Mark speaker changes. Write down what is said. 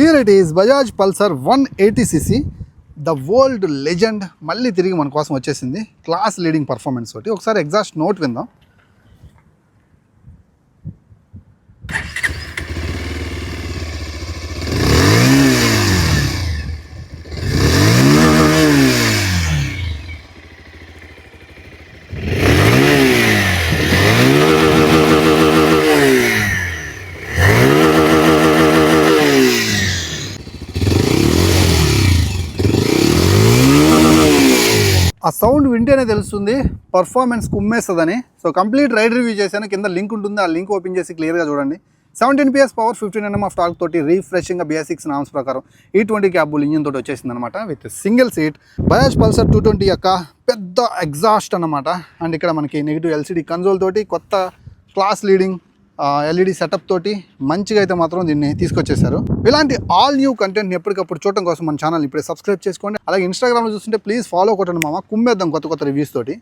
Speaker 1: Here it is Bajaj Pulsar 180cc the world legend మళ్ళీ తిరిగి మన కోసం వచ్చేసింది. క్లాస్ లీడింగ్ పర్ఫార్మెన్స్ తోటి. ఒకసారి ఎగ్జాస్ట్ నోట్ విందాం. ఆ సౌండ్ వింటేనే తెలుస్తుంది పర్ఫార్మెన్స్ కుమ్మేస్తుందని. సో కంప్లీట్ రైడ్ రివ్యూ చేశాను, కింద లింక్ ఉంటుంది, ఆ లింక్ ఓపెన్ చేసి క్లియర్గా చూడండి. 17 PS power, 15 Nm of torque తోటి రీఫ్రెషింగ్గా BS6 నామ్స్ ప్రకారం E20 క్యాబుల్ ఇంజిన్ తోటి వచ్చేసింది అనమాట, with single seat. Bajaj Pulsar 220 యొక్క పెద్ద ఎగ్జాస్ట్ అనమాట. అండ్ ఇక్కడ మనకి నెగిటివ్ LCD కన్సోల్ తోటి కొత్త క్లాస్ లీడింగ్ LED సెటప్ తోటి మంచిగా అయితే మాత్రం దీన్ని తీసుకొచ్చేసారు. ఇలాంటి ఆల్ న్యూ కంటెంట్ని ఎప్పటికప్పుడు చూడటం కోసం మన ఛానల్ ఇప్పుడే సబ్స్క్రైబ్ చేసుకోండి. అలాగే ఇన్స్టాగ్రామ్లో చూస్తుంటే ప్లీజ్ ఫాలో కొట్టండి మామ, కుమ్మేద్దాం కొత్త రివ్యూస్ తోటి.